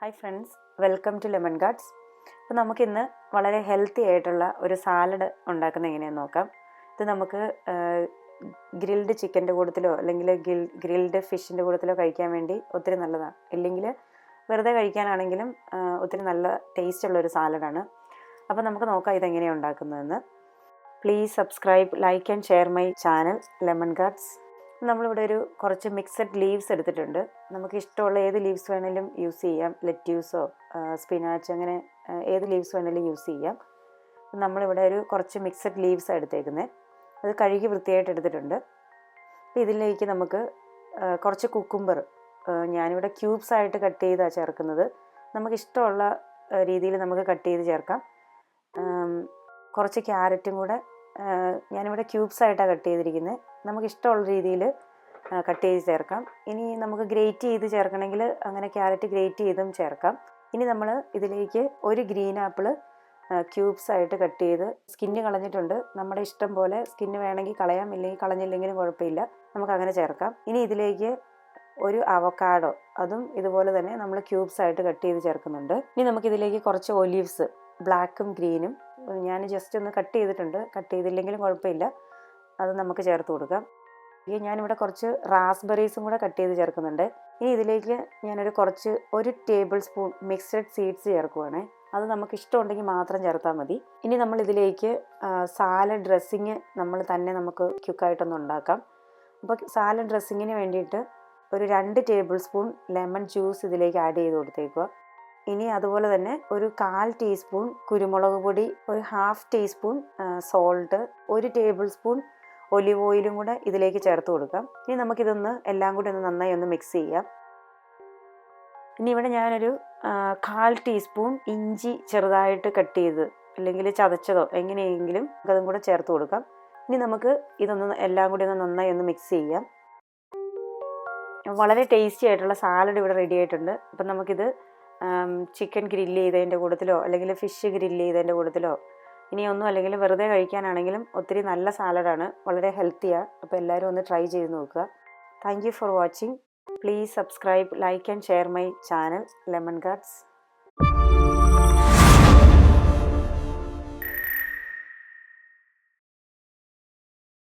Hi friends, welcome to Lemon GARDS. അപ്പോൾ നമുക്കിന്ന് വളരെ ഹെൽത്തി ആയിട്ടുള്ള ഒരു സാലഡ് ഉണ്ടാക്കുന്ന എങ്ങനെയാണെന്ന് നോക്കാം. ഇത് നമുക്ക് ഗ്രിൽഡ് ചിക്കൻ്റെ കൂട്ടത്തിലോ അല്ലെങ്കിൽ ഗ്രിൽഡ് ഫിഷിൻ്റെ കൂട്ടത്തിലോ കഴിക്കാൻ വേണ്ടി ഒത്തിരി നല്ലതാണ്. ഇല്ലെങ്കിൽ വെറുതെ കഴിക്കാനാണെങ്കിലും ഒത്തിരി നല്ല ടേസ്റ്റുള്ളൊരു സാലഡാണ്. അപ്പോൾ നമുക്ക് നോക്കാം ഇതെങ്ങനെയാണ് ഉണ്ടാക്കുന്നതെന്ന്. Please subscribe, like and share my channel lemon guards. നമ്മളിവിടെ ഒരു കുറച്ച് മിക്സഡ് ലീവ്സ് എടുത്തിട്ടുണ്ട്. നമുക്ക് ഇഷ്ടമുള്ള ഏത് ലീവ്സ് വേണമെങ്കിലും യൂസ് ചെയ്യാം. ലെറ്റ്യൂസോ സ്പിനാച്ച് അങ്ങനെ ഏത് ലീവ്സ് വേണമെങ്കിലും യൂസ് ചെയ്യാം. നമ്മളിവിടെ ഒരു കുറച്ച് മിക്സഡ് ലീവ്സാണ് എടുത്തേക്കുന്നത്. അത് കഴുകി വൃത്തിയായിട്ട് എടുത്തിട്ടുണ്ട്. അപ്പോൾ ഇതിലേക്ക് നമുക്ക് കുറച്ച് കുക്കുംബർ ഞാനിവിടെ ക്യൂബ്സ് ആയിട്ട് കട്ട് ചെയ്താണ് ചേർക്കുന്നത്. നമുക്കിഷ്ടമുള്ള രീതിയിൽ നമുക്ക് കട്ട് ചെയ്ത് ചേർക്കാം. കുറച്ച് ക്യാരറ്റും കൂടെ ഞാനിവിടെ ക്യൂബ്സ് ആയിട്ടാണ് കട്ട് ചെയ്തിരിക്കുന്നത്. നമുക്കിഷ്ടമുള്ള രീതിയിൽ കട്ട് ചെയ്ത് ചേർക്കാം. ഇനി നമുക്ക് ഗ്രേറ്റ് ചെയ്ത് ചേർക്കണമെങ്കിൽ അങ്ങനെ ക്യാരറ്റ് ഗ്രേറ്റ് ചെയ്തും ചേർക്കാം. ഇനി നമ്മൾ ഇതിലേക്ക് ഒരു ഗ്രീൻ ആപ്പിൾ ക്യൂബ്സ് ആയിട്ട് കട്ട് ചെയ്ത് സ്കിന്ന് കളഞ്ഞിട്ടുണ്ട്. നമ്മുടെ ഇഷ്ടം പോലെ സ്കിന്ന് വേണമെങ്കിൽ കളയാം, ഇല്ലെങ്കിൽ കളഞ്ഞില്ലെങ്കിലും കുഴപ്പമില്ല, നമുക്കങ്ങനെ ചേർക്കാം. ഇനി ഇതിലേക്ക് ഒരു അവക്കാഡോ, അതും ഇതുപോലെ തന്നെ നമ്മൾ ക്യൂബ്സ് ആയിട്ട് കട്ട് ചെയ്ത് ചേർക്കുന്നുണ്ട്. ഇനി നമുക്കിതിലേക്ക് കുറച്ച് ഒലീവ്സ്, ബ്ലാക്കും ഗ്രീനും ഞാൻ ജസ്റ്റ് ഒന്ന് കട്ട് ചെയ്തിട്ടുണ്ട്. കട്ട് ചെയ്തില്ലെങ്കിലും കുഴപ്പമില്ല, അത് നമുക്ക് ചേർത്ത് കൊടുക്കാം. ഞാനിവിടെ കുറച്ച് റാസ്ബെറീസും കൂടെ കട്ട് ചെയ്ത് ചേർക്കുന്നുണ്ട്. ഇനി ഇതിലേക്ക് ഞാനൊരു ഒരു ടേബിൾ സ്പൂൺ മിക്സഡ് സീഡ്സ് ചേർക്കുവാണ്. അത് നമുക്ക് ഇഷ്ടമുണ്ടെങ്കിൽ മാത്രം ചേർത്താൽ മതി. ഇനി നമ്മൾ ഇതിലേക്ക് സാലഡ് ഡ്രസ്സിങ് നമുക്ക് ക്വിക്കായിട്ടൊന്ന് ഉണ്ടാക്കാം. അപ്പോൾ സാലഡ് ഡ്രസ്സിങ്ങിന് വേണ്ടിയിട്ട് ഒരു 2 ടേബിൾ സ്പൂൺ ലെമൺ ജ്യൂസ് ഇതിലേക്ക് ആഡ് ചെയ്ത് കൊടുത്തേക്കുക. ഇനി അതുപോലെ തന്നെ ഒരു 1/4 ടീസ്പൂൺ കുരുമുളക് പൊടി, ഒരു 1/2 teaspoon salt, 1 table spoon olive ഓയിലും കൂടെ ഇതിലേക്ക് ചേർത്ത് കൊടുക്കാം. ഇനി നമുക്കിതൊന്ന് എല്ലാം കൂടി നന്നായി ഒന്ന് മിക്സ് ചെയ്യാം. ഇനി ഇവിടെ ഞാനൊരു 1/4 ടീസ്പൂൺ ഇഞ്ചി ചെറുതായിട്ട് കട്ട് ചെയ്ത് അല്ലെങ്കിൽ ചതച്ചതോ എങ്ങനെയെങ്കിലും അതും കൂടെ ചേർത്ത് കൊടുക്കാം. ഇനി നമുക്ക് ഇതൊന്ന് എല്ലാം കൂടി നന്നായി ഒന്ന് മിക്സ് ചെയ്യാം. വളരെ ടേസ്റ്റി ആയിട്ടുള്ള സാലഡ് ഇവിടെ റെഡി ആയിട്ടുണ്ട്. അപ്പം നമുക്കിത് ചിക്കൻ ഗ്രില്ല് ചെയ്തതിൻ്റെ കൂട്ടത്തിലോ അല്ലെങ്കിൽ ഫിഷ് ഗ്രില്ല് ചെയ്തതിൻ്റെ കൂട്ടത്തിലോ ഇനിയൊന്നും അല്ലെങ്കിൽ വെറുതെ കഴിക്കാനാണെങ്കിലും ഒത്തിരി നല്ല സാലഡാണ്, വളരെ ഹെൽത്തിയാണ്. അപ്പോൾ എല്ലാവരും ഒന്ന് ട്രൈ ചെയ്ത് നോക്കുക. Thank you for watching. Please subscribe, like and share my channel lemon guards.